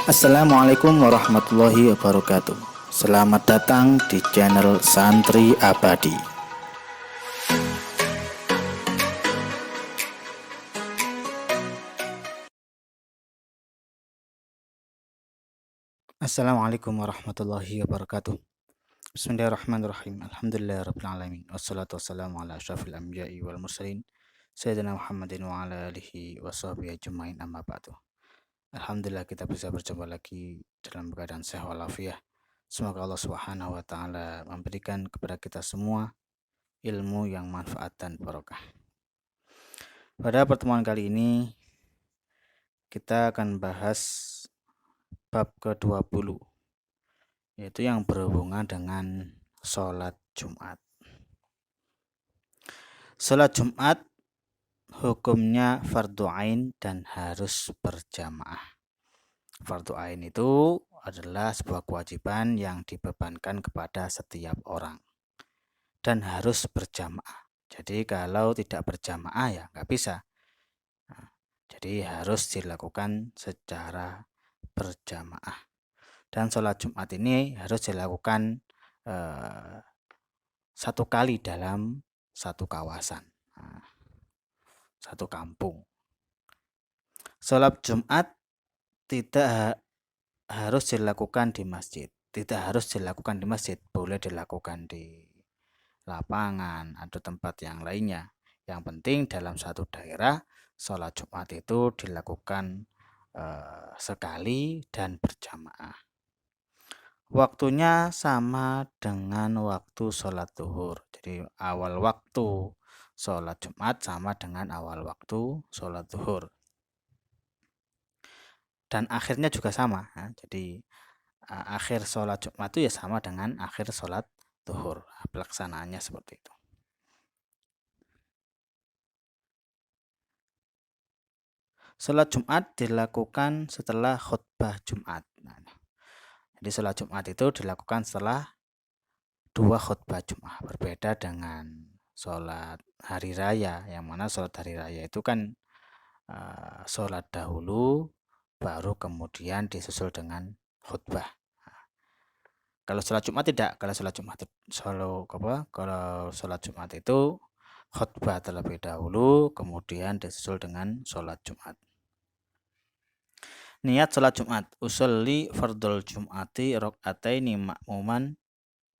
Assalamualaikum warahmatullahi wabarakatuh. Selamat datang di channel Santri Abadi. Assalamualaikum warahmatullahi wabarakatuh. Bismillahirrahmanirrahim. Alhamdulillahirrabbilalamin. Wassalatu wassalamu ala asyrafil anbiya'i wal mursalin Sayyidina Muhammadin wa ala alihi wa sahbihi ajma'in, amma ba'du. Alhamdulillah kita bisa berjumpa lagi dalam keadaan sehat walafiat. Semoga Allah Subhanahu wa taala memberikan kepada kita semua ilmu yang manfaat dan barokah. Pada pertemuan kali ini kita akan bahas bab ke-20, yaitu yang berhubungan dengan sholat Jumat. Sholat Jumat hukumnya fardu ain dan harus berjamaah. Fardu ain itu adalah sebuah kewajiban yang dibebankan kepada setiap orang dan harus berjamaah. Jadi kalau tidak berjamaah ya nggak bisa. Jadi harus dilakukan secara berjamaah. Dan sholat Jumat ini harus dilakukan satu kali dalam satu kawasan, satu kampung. Sholat Jumat tidak harus dilakukan di masjid. Tidak harus dilakukan di masjid, boleh dilakukan di lapangan atau tempat yang lainnya. Yang penting dalam satu daerah sholat Jumat itu dilakukan sekali dan berjamaah. Waktunya sama dengan waktu sholat zuhur. Jadi awal waktu sholat Jumat sama dengan awal waktu sholat zuhur. Dan akhirnya juga sama. Jadi akhir sholat Jumat itu ya sama dengan akhir sholat zuhur. Pelaksanaannya seperti itu. Sholat Jumat dilakukan setelah khutbah Jumat. Jadi sholat Jumat itu dilakukan setelah 2 khutbah Jumat. Berbeda dengan sholat hari raya, yang mana sholat hari raya itu kan sholat dahulu, baru kemudian disusul dengan khutbah. Kalau sholat Jumat tidak. Kalau sholat Jumat itu khutbah terlebih dahulu, kemudian disusul dengan sholat Jumat. Niat sholat Jumat. Usolli fardul Jum'ati rok'ataini ma'muman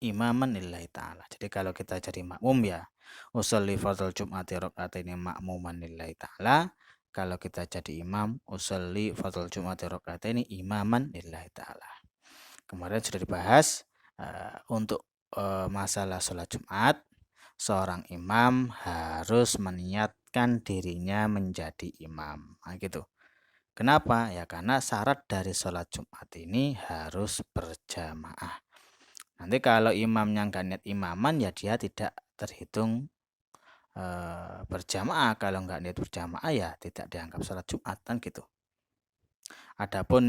imaman lillahi ta'ala. Jadi kalau kita jadi makmum ya, usolli fardul Jum'ati rok'ataini ma'muman lillahi ta'ala. Kalau kita jadi imam, usolli fardul Jum'ati rok'ataini imaman lillahi ta'ala. Kemarin sudah dibahas untuk masalah sholat Jumat, seorang imam harus meniatkan dirinya menjadi imam. Nah, gitu. Kenapa? Ya karena syarat dari sholat Jumat ini harus berjamaah. Nanti kalau imamnya nggak niat imaman ya dia tidak terhitung berjamaah. Kalau nggak niat berjamaah ya tidak dianggap sholat Jumat, kan gitu. Adapun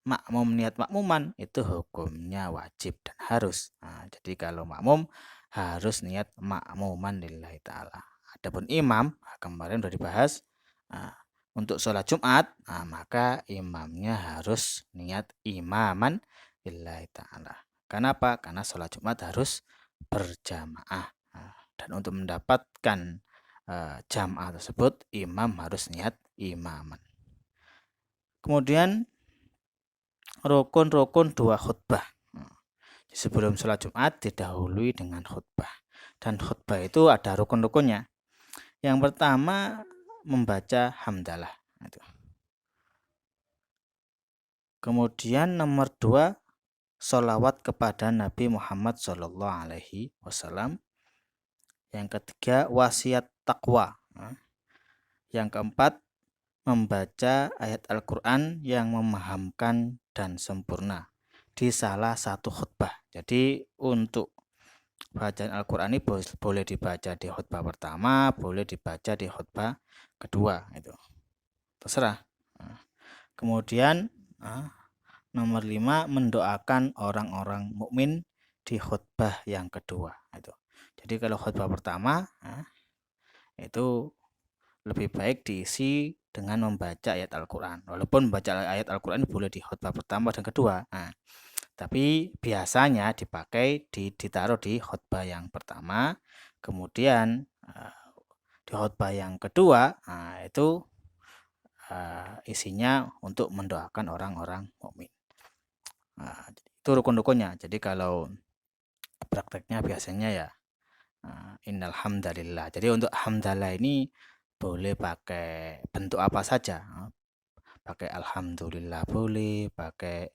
makmum niat makmuman itu hukumnya wajib dan harus. Nah, jadi kalau makmum harus niat makmuman lillahi ta'ala. Adapun imam, kemarin sudah dibahas, untuk sholat Jumat, maka imamnya harus niat imaman lillahi ta'ala. Kenapa? Karena sholat Jumat harus berjamaah. Dan untuk mendapatkan jamaah tersebut, imam harus niat imaman. Kemudian rukun-rukun 2 khutbah. Sebelum sholat Jumat didahului dengan khutbah. Dan khutbah itu ada rukun-rukunnya. Yang pertama membaca hamdalah. Kemudian nomor 2 sholawat kepada Nabi Muhammad SAW. Yang ketiga wasiat takwa. Yang keempat membaca ayat Al-Quran yang memahamkan dan sempurna di salah satu khutbah. Jadi untuk bacaan Al-Quran ini boleh dibaca di khutbah pertama, boleh dibaca di khutbah kedua, itu terserah. Kemudian nomor 5 mendoakan orang-orang mukmin di khutbah yang kedua. Itu. Jadi kalau khutbah pertama itu lebih baik diisi dengan membaca ayat Al-Quran. Walaupun membaca ayat Al-Quran boleh di khutbah pertama dan kedua. Nah, tapi biasanya ditaruh di khutbah yang pertama, kemudian di khutbah yang kedua, itu isinya untuk mendoakan orang-orang mukmin. Itu rukun-rukunnya. Jadi kalau prakteknya biasanya ya innal hamdalillah. Jadi untuk hamdalah ini boleh pakai bentuk apa saja. Pakai alhamdulillah boleh, pakai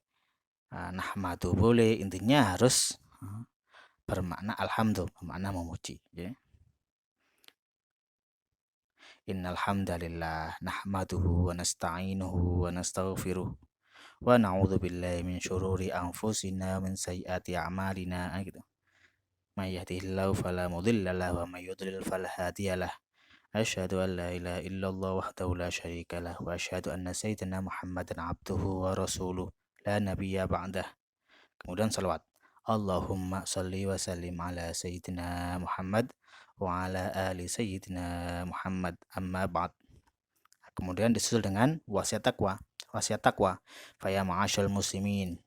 nahmadu boleh. Intinya harus bermakna alhamdulillah, bermakna memuji. Ya. Innal hamdalillah nahmaduhu wa nasta'inuhu wa nastaghfiruh wa na'udzu billahi min syururi anfusina min sayyiati a'malina gitu. May yahdihillahu fala mudilla lahu wa may yudlil fala hadiyalah. Asyhadu an la ilaha illallah wahdahu la syarika lah wa asyhadu anna sayyidina Muhammadan abduhu wa rasuluh la nabiyya ba'dah. Kemudian salawat. Allahumma salli wa sallim ala sayyidina Muhammad wa ala ali sayyidina Muhammad amma ba'd. Kemudian disusul dengan wasiat taqwa. Wasiat taqwa. Fa ya ma'asyal muslimin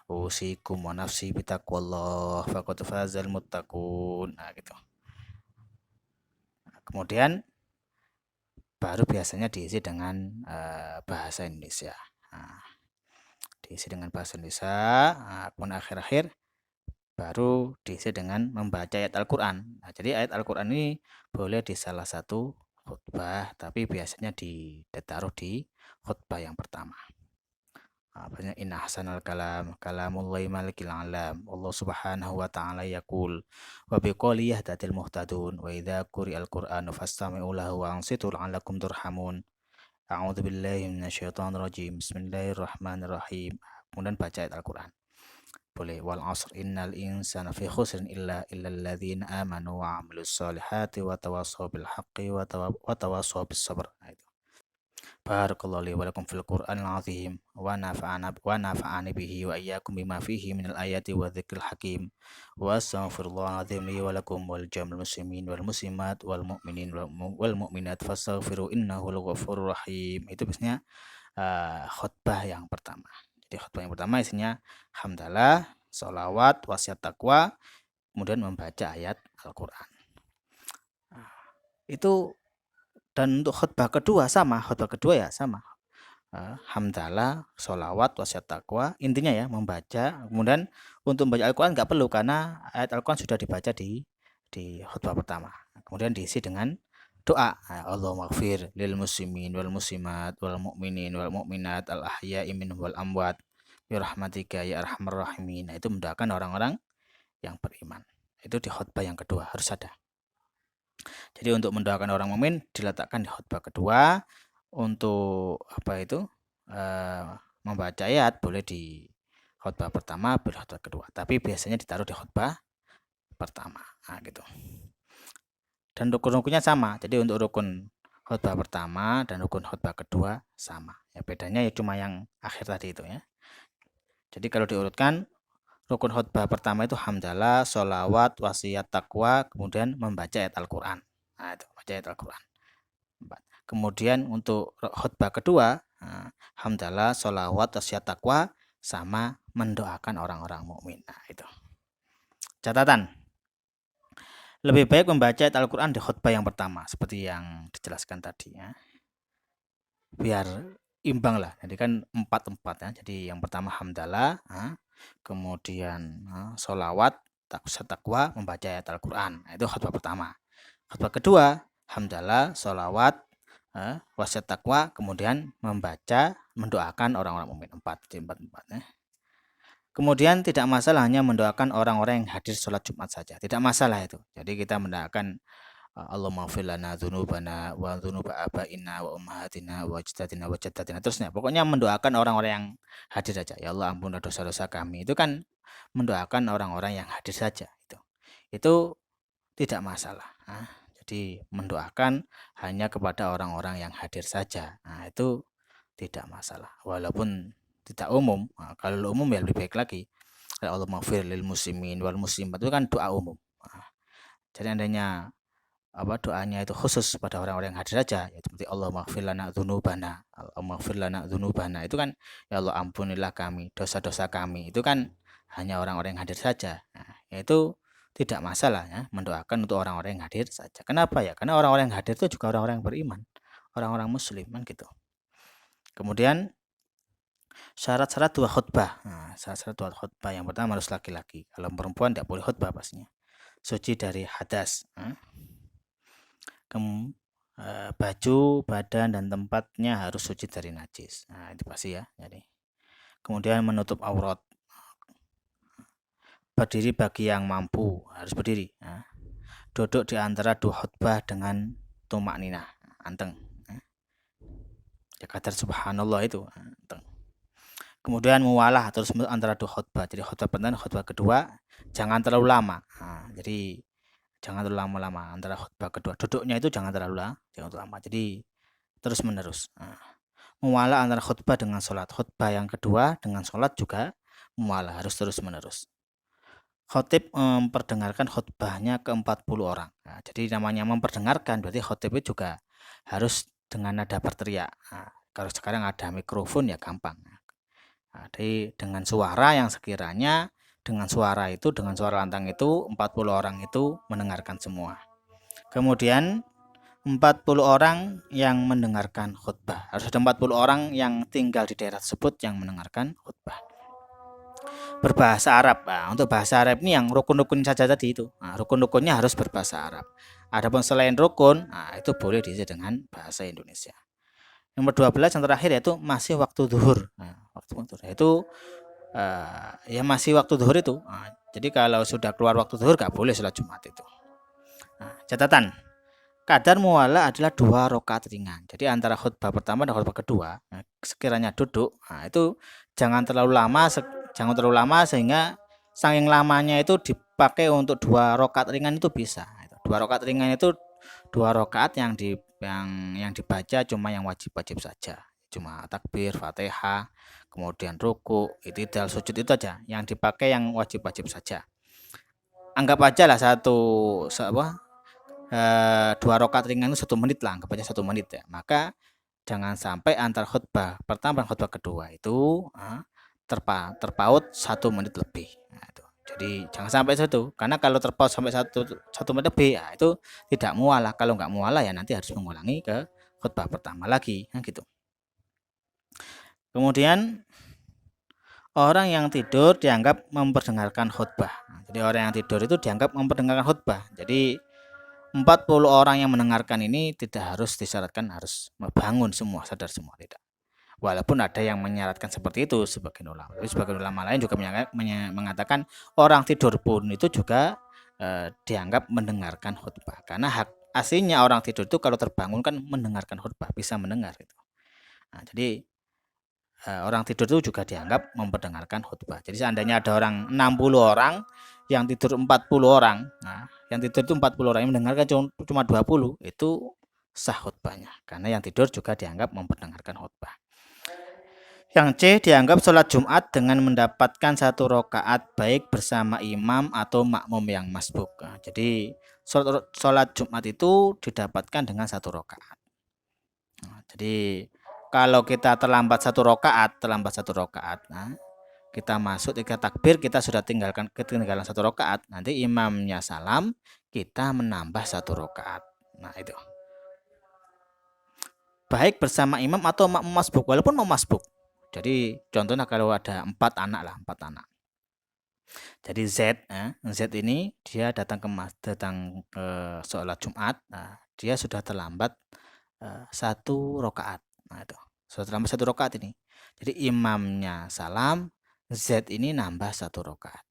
usikum wa nafsi bitaqwallah faqad fazal muttaqun. Nah, gitu. Kemudian baru biasanya diisi dengan bahasa Indonesia. Diisi dengan bahasa Indonesia, kemudian akhir-akhir baru diisi dengan membaca ayat Al-Quran. Nah, jadi ayat Al-Quran ini boleh di salah satu khutbah, tapi biasanya ditaruh di khutbah yang pertama. Banyak inna ahsanal kalam kalamullahi malikil alam Allah subhanahu wa ta'ala yaqul wa biqali yahtadil muhtadun wa idza quri'al qur'anu fastami'u lahu wa ansitu la'allakum turhamun. A'udzu billahi minasyaitonir rajim. Bismillahirrahmanirrahim. Kemudian baca ayat Al-Qur'an. Boleh wal 'asr innal insana fi khusrin illa alladzina amanu wa 'amilus solihati wa tawassaw bil haqqi wa tawassaw bis sabr. Nah, itu. Barakallahu li wa lakum fil Qur'anil 'azim wa nafa'ani bihi wa iyyakum bima fihi minal ayati wa dzikril hakim. Wa astaghfirullahal 'azim li wa lakum wal jamil muslimin wal muslimat wal mu'minin wal mu'minat fastaghfiru innahu ghafurur rahim. Itu biasanya khutbah yang pertama. Jadi khutbah yang pertama isinya hamdalah, sholawat, wasiat taqwa, kemudian membaca ayat Al-Qur'an. Itu. Dan untuk khutbah kedua sama, khutbah kedua ya sama. Hamdalah, sholawat, wasiat taqwa, intinya ya membaca. Kemudian untuk membaca Al-Quran nggak perlu karena ayat Al-Quran sudah dibaca di khutbah pertama. Kemudian diisi dengan doa. Allahumma ighfir lil muslimin wal muslimat wal mu'minin wal mu'minat al ahya'i minhum wal amwat bi rahmatika ya arhamar rahimin. Nah, itu mendoakan orang-orang yang beriman. Itu di khutbah yang kedua harus ada. Jadi untuk mendoakan orang mukmin diletakkan di khutbah kedua. Untuk membaca ayat boleh di khutbah pertama, boleh khutbah kedua. Tapi biasanya ditaruh di khutbah pertama. Nah, gitu. Dan rukun-rukunnya sama. Jadi untuk rukun khutbah pertama dan rukun khutbah kedua sama. Ya, bedanya ya cuma yang akhir tadi itu ya. Jadi kalau diurutkan, rukun khutbah pertama itu hamdalah, sholawat, wasiat taqwa, kemudian membaca ayat Al-Quran. Nah, itu baca ayat Al-Quran. Kemudian untuk khutbah kedua, hamdalah, sholawat, wasiat taqwa, sama mendoakan orang-orang mukmin. Nah, itu. Catatan. Lebih baik membaca ayat Al-Quran di khutbah yang pertama, seperti yang dijelaskan tadi ya. Biar imbang lah. Jadi kan 4-4 ya. Jadi yang pertama hamdalah, kemudian sholawat, taqwa, membaca ayat Al-Quran. Nah, itu khutbah pertama. Khutbah kedua, hamdalah, sholawat, wasiat taqwa, kemudian mendoakan orang-orang mukmin. 4 ya. Kemudian tidak masalah hanya mendoakan orang-orang yang hadir sholat Jumat saja. Tidak masalah itu. Jadi kita mendoakan Allahumma ighfir lana dzunubana wa dzunuba abaina wa ummahatina wa ajdatina wa jaddatina, terusnya. Pokoknya mendoakan orang-orang yang hadir saja. Ya Allah, ampunilah dosa-dosa kami. Itu kan mendoakan orang-orang yang hadir saja itu. Itu tidak masalah. Jadi mendoakan hanya kepada orang-orang yang hadir saja. Nah, itu tidak masalah. Walaupun tidak umum. Kalau umum ya lebih baik lagi. Allahumma ighfir lil muslimin wal muslimat, itu kan doa umum. Jadi andainya doanya itu khusus pada orang-orang yang hadir saja, ya seperti Allahumma ighfir lana dzunubana, Allahumma ighfir lana dzunubana, itu kan ya Allah ampunilah kami dosa-dosa kami, itu kan hanya orang-orang yang hadir saja. Nah, itu tidak masalah ya mendoakan untuk orang-orang yang hadir saja. Kenapa ya? Karena orang-orang yang hadir itu juga orang-orang yang beriman, orang-orang muslim kan gitu. Kemudian syarat-syarat dua khutbah. Nah, syarat-syarat dua khutbah yang pertama harus laki-laki. Kalau perempuan tidak boleh khutbah pastinya. Suci dari hadas. Baju, badan, dan tempatnya harus suci dari najis. Nah, itu pasti ya. Jadi, kemudian menutup aurat. Berdiri bagi yang mampu, harus berdiri. Nah, duduk di antara dua khutbah dengan tumak ninah, anteng. Ya kadar subhanallah itu, anteng. Kemudian muwalah terus antara dua khutbah. Jadi khutbah pertama, khutbah kedua, jangan terlalu lama. Nah, jadi jangan terlalu lama-lama antara khutbah kedua. Duduknya itu jangan terlalu lama. Jadi terus menerus. Nah, muwalah antara khutbah dengan sholat. Khutbah yang kedua dengan sholat juga muwalah, harus terus menerus. Khotib memperdengarkan khutbahnya ke 40 orang. Nah, jadi namanya memperdengarkan berarti khotib itu juga harus dengan nada berteriak. Nah, kalau sekarang ada mikrofon ya gampang. Nah, jadi dengan suara yang sekiranya dengan suara lantang itu 40 orang itu mendengarkan semua. Kemudian 40 orang yang mendengarkan khutbah. Harus ada 40 orang yang tinggal di daerah tersebut yang mendengarkan khutbah. Berbahasa Arab. Nah, untuk bahasa Arab ini yang rukun-rukun saja tadi itu. Nah, rukun-rukunnya harus berbahasa Arab. Adapun selain rukun, nah, itu boleh diisi dengan bahasa Indonesia. Nomor 12 yang terakhir yaitu masih waktu zuhur. Nah, waktu zuhur itu ya masih waktu zuhur itu. Nah, jadi kalau sudah keluar waktu zuhur gak boleh sholat Jumat itu. Nah, catatan. Kadar muwalah adalah 2 rakaat ringan. Jadi antara khutbah pertama dan khutbah kedua, nah, sekiranya duduk, nah itu jangan terlalu lama sehingga saking lamanya itu dipakai untuk 2 rakaat ringan itu bisa. 2 rakaat ringan itu 2 rakaat yang dibaca cuma yang wajib-wajib saja. Cuma takbir, Fatihah, kemudian ruku, i'tidal, sujud itu aja. Yang dipakai yang wajib-wajib saja. Anggap aja lah 2 rakaat ringan itu 1 menit lah, anggap aja 1 menit ya. Maka jangan sampai antar khutbah pertama dan khutbah kedua itu terpaut 1 menit lebih. Nah, itu. Jadi jangan sampai itu, karena kalau terpaut sampai 1 menit lebih ya itu tidak mualah. Kalau nggak mualah ya nanti harus mengulangi ke khutbah pertama lagi, nah, gitu. Kemudian orang yang tidur dianggap memperdengarkan khutbah. Nah, jadi orang yang tidur itu dianggap memperdengarkan khutbah. Jadi 40 orang yang mendengarkan ini tidak harus disyaratkan harus bangun semua, sadar semua, tidak. Walaupun ada yang menyaratkan seperti itu sebagian ulama. Tapi sebagian ulama lain juga mengatakan orang tidur pun itu juga dianggap mendengarkan khutbah. Karena hak aslinya orang tidur itu kalau terbangun kan mendengarkan khutbah, bisa mendengar itu. Nah, jadi orang tidur itu juga dianggap memperdengarkan khutbah. Jadi seandainya ada orang 60 orang yang tidur 40 orang, nah yang tidur itu 40 orang yang mendengarkan cuma 20, itu sah khutbahnya karena yang tidur juga dianggap memperdengarkan khutbah. Yang C, dianggap sholat Jumat dengan mendapatkan 1 rakaat baik bersama imam atau makmum yang masbuk. Nah, jadi sholat Jumat itu didapatkan dengan 1 rakaat. Nah, jadi kalau kita terlambat 1 rakaat, nah, kita masuk 3 takbir, kita sudah ketinggalan 1 rakaat, nanti imamnya salam, kita menambah 1 rakaat. Nah, itu. Baik bersama imam atau makmum masbuk, walaupun mau masbuk. Jadi contohnya kalau ada 4 anak. Jadi Z ini dia datang ke sholat Jumat, nah, dia sudah terlambat 1 rakaat. Nah, itu. Sudah terlambat 1 rakaat ini. Jadi imamnya salam, Z ini nambah 1 rakaat.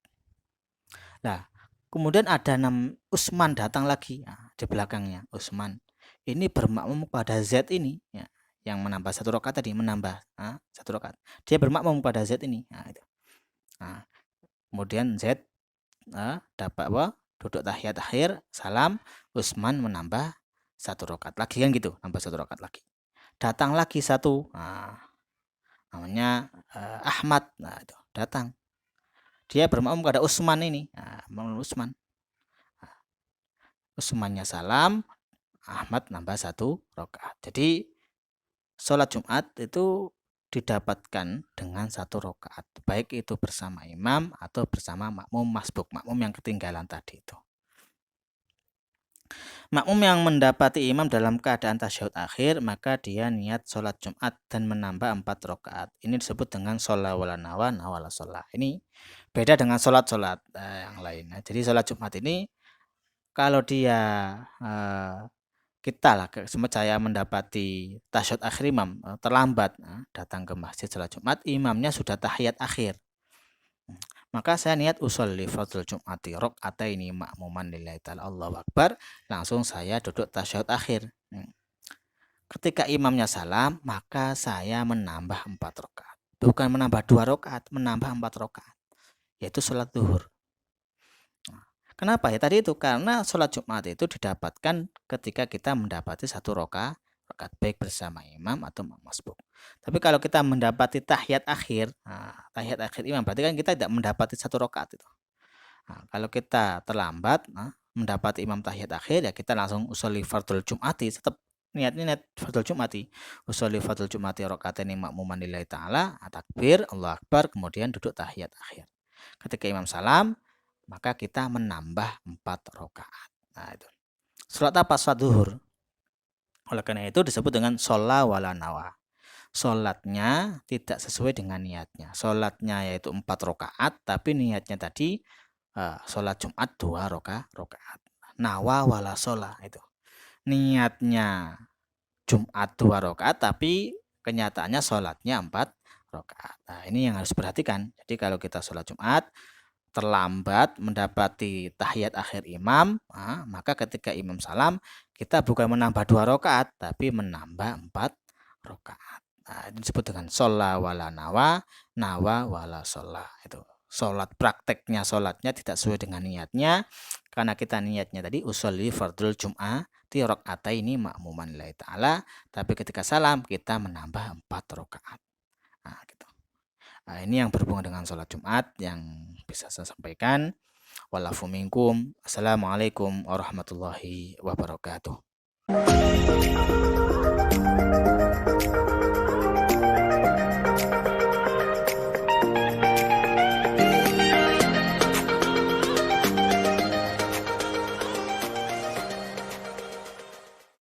Nah, kemudian ada Usman datang lagi, nah, di belakangnya Usman. Ini bermakmum pada Z ini, ya, yang menambah 1 rakaat tadi, menambah 1 rakaat. Dia bermakmum pada Z ini. Nah, itu. Nah, kemudian Z dapat duduk tahiyat akhir, salam, Usman menambah 1 rakaat lagi kan gitu, nambah 1 rakaat lagi. Datang lagi 1, namanya Ahmad, nah itu datang. Dia bermakmum pada Usman ini, Usman. Usmannya salam, Ahmad nambah 1 rakaat. Jadi sholat Jumat itu didapatkan dengan 1 rakaat, baik itu bersama imam atau bersama makmum masbuk, makmum yang ketinggalan tadi itu. Makmum yang mendapati imam dalam keadaan tasyahud akhir, maka dia niat sholat Jumat dan menambah 4 rakaat. Ini disebut dengan sholat wala nawa nawala sholat. Ini beda dengan sholat-sholat yang lain. Nah, jadi sholat Jumat ini kalau dia kita lah, saya mendapati tasyahud akhir imam terlambat, datang ke masjid sholat Jumat, imamnya sudah tahiyat akhir. Maka saya niat usolli fardhul Jum'ati rakaataini ma'muman lillahi ta'ala Allahu Akbar, langsung saya duduk tasyahud akhir. Ketika imamnya salam, maka saya menambah 4 rakaat. Bukan menambah 2 rakaat, menambah 4 rakaat, yaitu sholat zuhur. Kenapa ya tadi itu? Karena sholat Jumat itu didapatkan ketika kita mendapati 1 rakaat baik bersama imam atau masbuk. Tapi kalau kita mendapati tahiyat akhir, tahiyat akhir imam berarti kan kita tidak mendapati 1 rakaat itu. Kalau kita terlambat mendapati imam tahiyat akhir, ya kita langsung usolli fardhul Jum'ati, tetap niat fardhul Jum'ati. Usolli fardhul Jum'ati rakaataini ma'muman lillahi ta'ala, takbir, Allahu Akbar, kemudian duduk tahiyat akhir. Ketika imam salam, maka kita menambah 4 rakaat. Nah, itu. Sholat apa? Sholat zuhur. Oleh karena itu disebut dengan sholat wala nawa. Sholatnya tidak sesuai dengan niatnya. Sholatnya yaitu 4 rakaat, tapi niatnya tadi sholat Jumat 2 rakaat. Nawa wala sholat itu. Niatnya Jumat 2 rakaat, tapi kenyataannya sholatnya 4 rakaat. Nah, ini yang harus perhatikan. Jadi kalau kita sholat Jumat terlambat mendapati tahiyat akhir imam, maka ketika imam salam kita bukan menambah 2 rakaat tapi menambah 4 rakaat. Nah, ini disebut dengan sholat wala nawa wala sholat. Itu sholat, prakteknya sholatnya tidak sesuai dengan niatnya, karena kita niatnya tadi usolli fardhul Jum'ati rakaataini ma'muman lillahi ta'ala, tapi ketika salam kita menambah 4 rakaat. Nah, gitu. Nah, ini yang berhubungan dengan sholat Jumat yang bisa saya sampaikan. Walafu minkum. Assalamualaikum warahmatullahi wabarakatuh.